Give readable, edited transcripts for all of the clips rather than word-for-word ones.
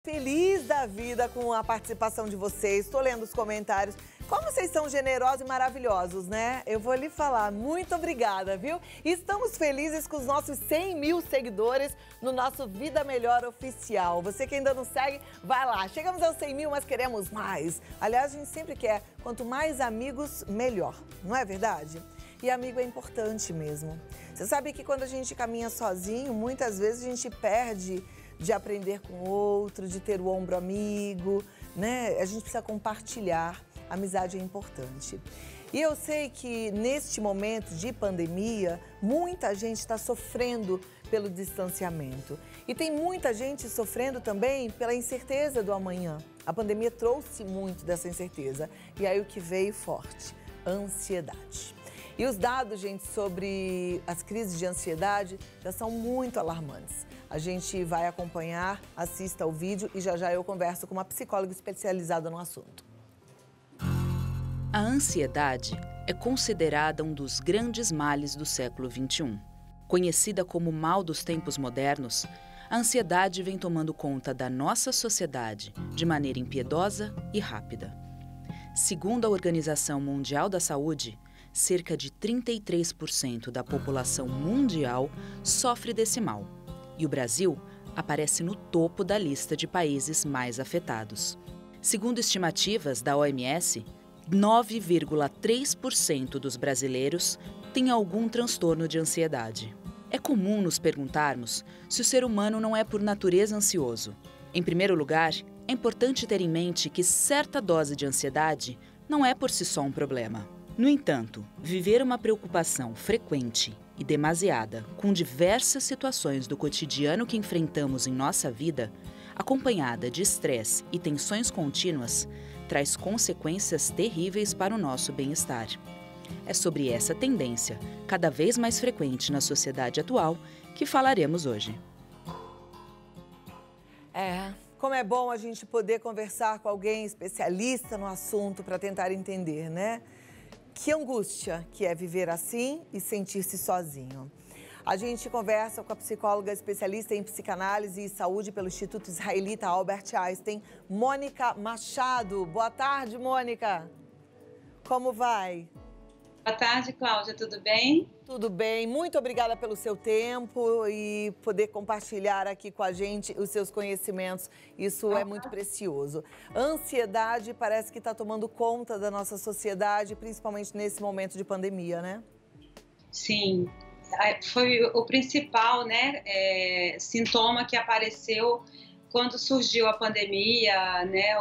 Feliz da vida com a participação de vocês, estou lendo os comentários. Como vocês são generosos e maravilhosos, né? Eu vou lhe falar, muito obrigada, viu? E estamos felizes com os nossos 100 mil seguidores no nosso Vida Melhor Oficial. Você que ainda não segue, vai lá. Chegamos aos 100 mil, mas queremos mais. Aliás, a gente sempre quer, quanto mais amigos, melhor. Não é verdade? E amigo é importante mesmo. Você sabe que quando a gente caminha sozinho, muitas vezes a gente perde de aprender com o outro, de ter o ombro amigo, né? A gente precisa compartilhar, a amizade é importante. E eu sei que neste momento de pandemia, muita gente está sofrendo pelo distanciamento. E tem muita gente sofrendo também pela incerteza do amanhã. A pandemia trouxe muito dessa incerteza. E aí o que veio forte? Ansiedade. E os dados, gente, sobre as crises de ansiedade já são muito alarmantes. A gente vai acompanhar, assista ao vídeo e já eu converso com uma psicóloga especializada no assunto. A ansiedade é considerada um dos grandes males do século XXI. Conhecida como mal dos tempos modernos, a ansiedade vem tomando conta da nossa sociedade de maneira impiedosa e rápida. Segundo a Organização Mundial da Saúde, cerca de 33% da população mundial sofre desse mal. E o Brasil aparece no topo da lista de países mais afetados. Segundo estimativas da OMS, 9,3% dos brasileiros têm algum transtorno de ansiedade. É comum nos perguntarmos se o ser humano não é por natureza ansioso. Em primeiro lugar, é importante ter em mente que certa dose de ansiedade não é por si só um problema. No entanto, viver uma preocupação frequente e demasiada com diversas situações do cotidiano que enfrentamos em nossa vida, acompanhada de estresse e tensões contínuas, traz consequências terríveis para o nosso bem-estar. É sobre essa tendência, cada vez mais frequente na sociedade atual, que falaremos hoje. Como é bom a gente poder conversar com alguém especialista no assunto para tentar entender, né? Que angústia que é viver assim e sentir-se sozinho. A gente conversa com a psicóloga especialista em psicanálise e saúde pelo Instituto Israelita Albert Einstein, Mônica Machado. Boa tarde, Mônica. Como vai? Boa tarde, Cláudia. Tudo bem? Tudo bem. Muito obrigada pelo seu tempo e poder compartilhar aqui com a gente os seus conhecimentos. Isso é muito precioso. A ansiedade parece que está tomando conta da nossa sociedade, principalmente nesse momento de pandemia, né? Sim. Foi o principal, né, sintoma que apareceu quando surgiu a pandemia, né,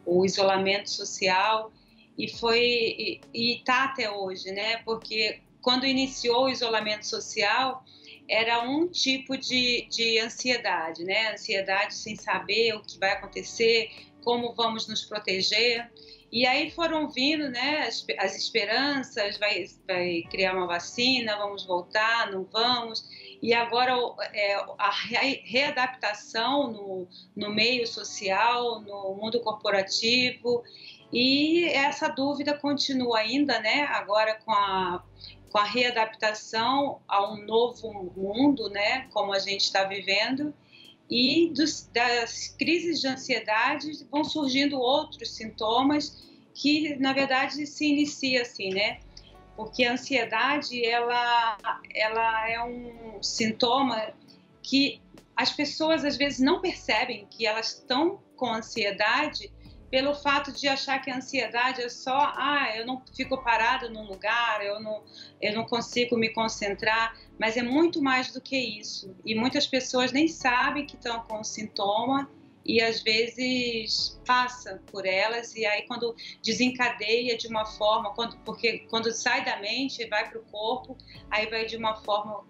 o isolamento social. E está até hoje, né? Porque quando iniciou o isolamento social, era um tipo de ansiedade, né? Ansiedade sem saber o que vai acontecer, como vamos nos proteger. E aí foram vindo, né, as esperanças, vai criar uma vacina, vamos voltar, não vamos. E agora a readaptação no meio social, no mundo corporativo. E essa dúvida continua ainda, né? Agora com a readaptação a um novo mundo, né? Como a gente está vivendo. E das crises de ansiedade vão surgindo outros sintomas que, na verdade, se inicia assim, né? Porque a ansiedade, ela é um sintoma que as pessoas, às vezes, não percebem que elas estão com ansiedade pelo fato de achar que a ansiedade é só, eu não fico parado num lugar, eu não consigo me concentrar, mas é muito mais do que isso. E muitas pessoas nem sabem que estão com o sintoma e às vezes passa por elas e aí quando desencadeia de uma forma, porque quando sai da mente e vai para o corpo, aí vai de uma forma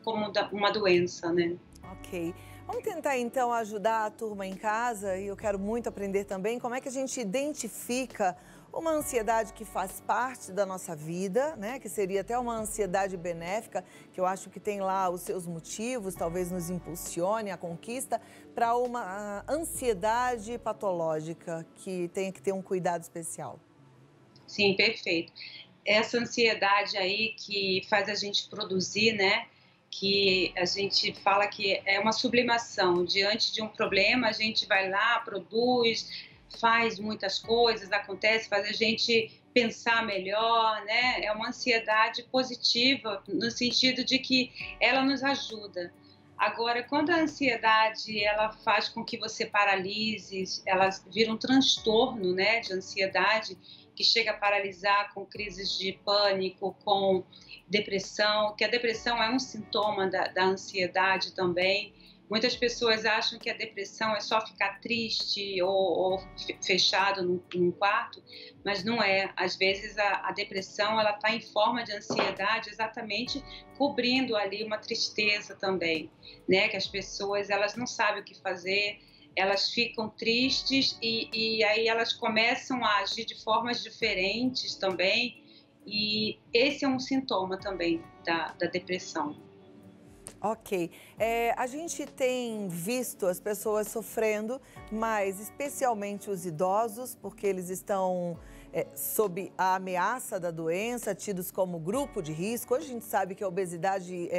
como uma doença, né? Ok. Vamos tentar, então, ajudar a turma em casa, e eu quero muito aprender também como é que a gente identifica uma ansiedade que faz parte da nossa vida, né? Que seria até uma ansiedade benéfica, que eu acho que tem lá os seus motivos, talvez nos impulsione a conquista, para uma ansiedade patológica, que tem que ter um cuidado especial. Sim, perfeito. Essa ansiedade aí que faz a gente produzir, né? que a gente fala que é uma sublimação. Diante de um problema, a gente vai lá, produz, faz muitas coisas, acontece, faz a gente pensar melhor, né? É uma ansiedade positiva, no sentido de que ela nos ajuda. Agora, quando a ansiedade ela faz com que você paralise, ela vira um transtorno, né, de ansiedade, que chega a paralisar com crises de pânico, com depressão, que a depressão é um sintoma da ansiedade também. Muitas pessoas acham que a depressão é só ficar triste ou fechado num quarto, mas não é. Às vezes a depressão ela está em forma de ansiedade, exatamente cobrindo ali uma tristeza também, né? Que as pessoas elas não sabem o que fazer, elas ficam tristes e aí elas começam a agir de formas diferentes também. E esse é um sintoma também da depressão. Ok. A gente tem visto as pessoas sofrendo, mas especialmente os idosos, porque eles estão sob a ameaça da doença, tidos como grupo de risco. Hoje a gente sabe que a obesidade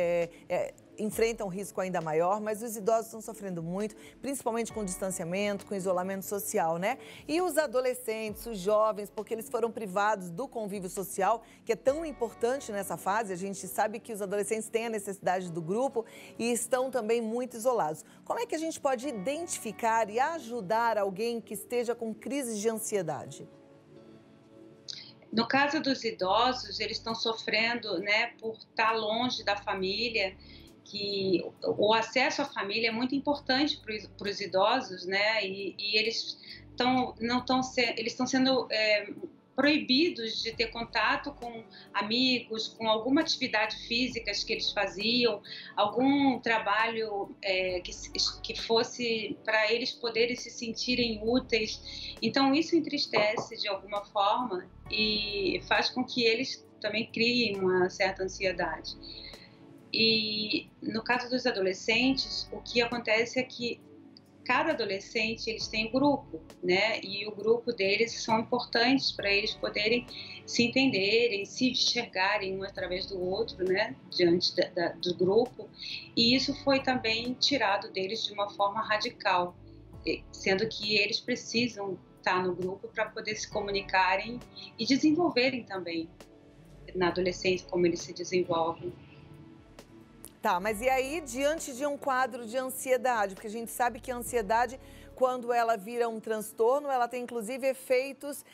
enfrenta um risco ainda maior, mas os idosos estão sofrendo muito, principalmente com distanciamento, com isolamento social, né? E os adolescentes, os jovens, porque eles foram privados do convívio social, que é tão importante nessa fase. A gente sabe que os adolescentes têm a necessidade do grupo e estão também muito isolados. Como é que a gente pode identificar e ajudar alguém que esteja com crises de ansiedade? No caso dos idosos, eles estão sofrendo, né, por estar longe da família, que o acesso à família é muito importante para os idosos, né, e eles eles estão sendo proibidos de ter contato com amigos, com alguma atividade física que eles faziam, algum trabalho que fosse para eles poderem se sentirem úteis. Então isso entristece de alguma forma e faz com que eles também criem uma certa ansiedade. E no caso dos adolescentes, o que acontece é que cada adolescente eles têm um grupo, né? E o grupo deles são importantes para eles poderem se entenderem, se enxergarem um através do outro, né? Diante do grupo. E isso foi também tirado deles de uma forma radical, sendo que eles precisam estar no grupo para poder se comunicarem e desenvolverem também na adolescência como eles se desenvolvem. Tá, mas e aí, diante de um quadro de ansiedade? Porque a gente sabe que a ansiedade, quando ela vira um transtorno, ela tem inclusive efeitos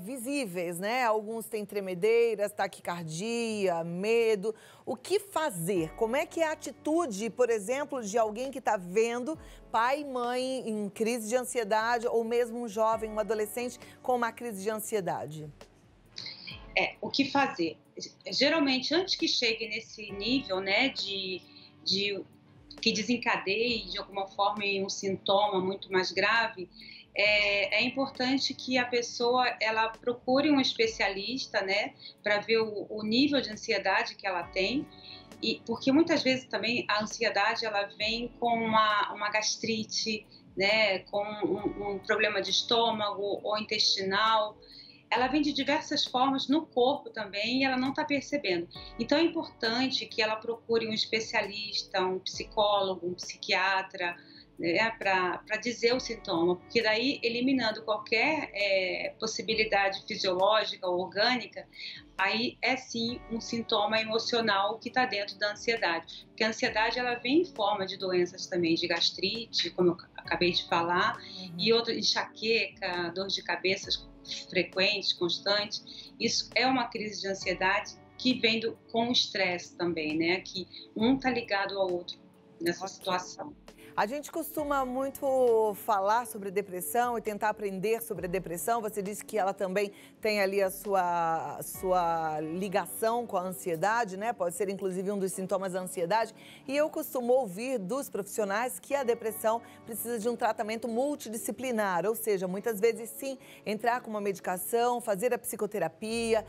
visíveis, né? Alguns têm tremedeiras, taquicardia, medo. O que fazer? Como é que é a atitude, por exemplo, de alguém que está vendo pai e mãe em crise de ansiedade, ou mesmo um jovem, um adolescente com uma crise de ansiedade? O que fazer? Geralmente, antes que chegue nesse nível, né, que desencadeie de alguma forma em um sintoma muito mais grave, é importante que a pessoa ela procure um especialista, né, para ver o nível de ansiedade que ela tem. E porque muitas vezes também a ansiedade ela vem com uma gastrite, né, com um problema de estômago ou intestinal. Ela vem de diversas formas no corpo também e ela não está percebendo. Então é importante que ela procure um especialista, um psicólogo, um psiquiatra, né, para dizer o sintoma, porque daí, eliminando qualquer possibilidade fisiológica ou orgânica, aí é sim um sintoma emocional que está dentro da ansiedade. Porque a ansiedade ela vem em forma de doenças também, de gastrite, como eu acabei de falar, e outra enxaqueca, dor de cabeça frequentes, constantes. Isso é uma crise de ansiedade que vem com o estresse também, né? Que um está ligado ao outro nessa situação. A gente costuma muito falar sobre depressão e tentar aprender sobre a depressão. Você disse que ela também tem ali a sua ligação com a ansiedade, né? Pode ser inclusive um dos sintomas da ansiedade. E eu costumo ouvir dos profissionais que a depressão precisa de um tratamento multidisciplinar, ou seja, muitas vezes sim, entrar com uma medicação, fazer a psicoterapia,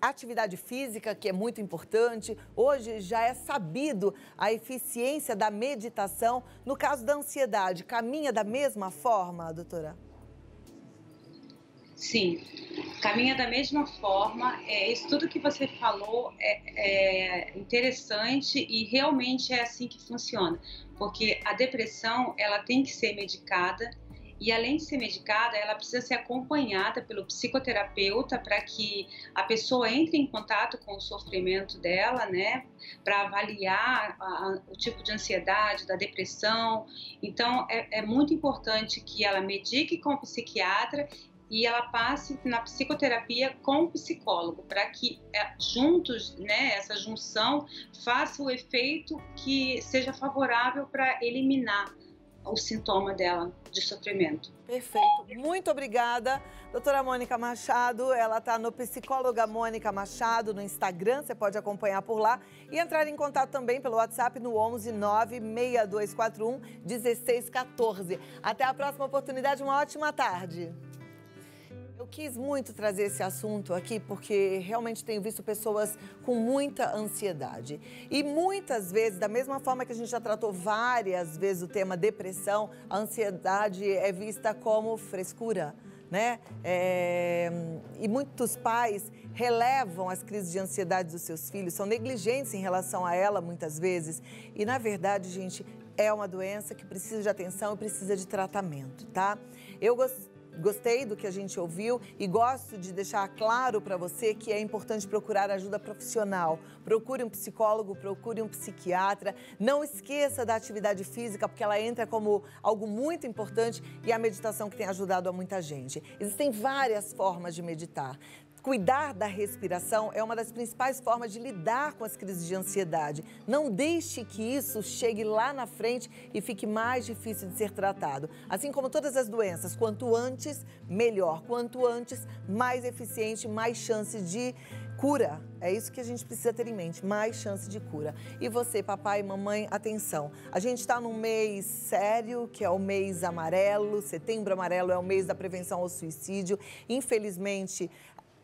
atividade física, que é muito importante. Hoje já é sabido a eficiência da meditação. No caso da ansiedade, caminha da mesma forma, doutora? Sim. Caminha da mesma forma, isso tudo que você falou é interessante e realmente é assim que funciona, porque a depressão ela tem que ser medicada e além de ser medicada, ela precisa ser acompanhada pelo psicoterapeuta para que a pessoa entre em contato com o sofrimento dela, né, para avaliar o tipo de ansiedade, da depressão. Então, é muito importante que ela medique com o psiquiatra e ela passe na psicoterapia com o psicólogo, para que juntos, né, essa junção faça o efeito que seja favorável para eliminar o sintoma dela de sofrimento. Perfeito. Muito obrigada, doutora Mônica Machado. Ela está no Psicóloga Mônica Machado no Instagram, você pode acompanhar por lá e entrar em contato também pelo WhatsApp no 11 96241 1614. Até a próxima oportunidade, uma ótima tarde. Eu quis muito trazer esse assunto aqui porque realmente tenho visto pessoas com muita ansiedade. E muitas vezes, da mesma forma que a gente já tratou várias vezes o tema depressão, a ansiedade é vista como frescura, né? E muitos pais relevam as crises de ansiedade dos seus filhos, são negligentes em relação a ela muitas vezes. E na verdade, gente, é uma doença que precisa de atenção e precisa de tratamento, tá? Eu gostei do que a gente ouviu e gosto de deixar claro para você que é importante procurar ajuda profissional. Procure um psicólogo, procure um psiquiatra. Não esqueça da atividade física, porque ela entra como algo muito importante e a meditação que tem ajudado a muita gente. Existem várias formas de meditar. Cuidar da respiração é uma das principais formas de lidar com as crises de ansiedade. Não deixe que isso chegue lá na frente e fique mais difícil de ser tratado. Assim como todas as doenças, quanto antes, melhor. Quanto antes, mais eficiente, mais chance de cura. É isso que a gente precisa ter em mente, mais chance de cura. E você, papai e mamãe, atenção. A gente está num mês sério, que é o mês amarelo. Setembro amarelo é o mês da prevenção ao suicídio. Infelizmente,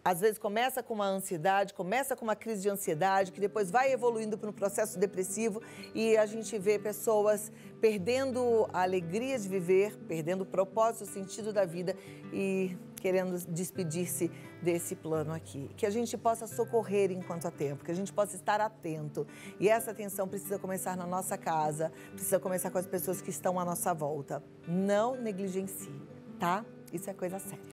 às vezes começa com uma ansiedade, começa com uma crise de ansiedade, que depois vai evoluindo para um processo depressivo e a gente vê pessoas perdendo a alegria de viver, perdendo o propósito, o sentido da vida e querendo despedir-se desse plano aqui. Que a gente possa socorrer enquanto há tempo, que a gente possa estar atento. E essa atenção precisa começar na nossa casa, precisa começar com as pessoas que estão à nossa volta. Não negligencie, tá? Isso é coisa séria.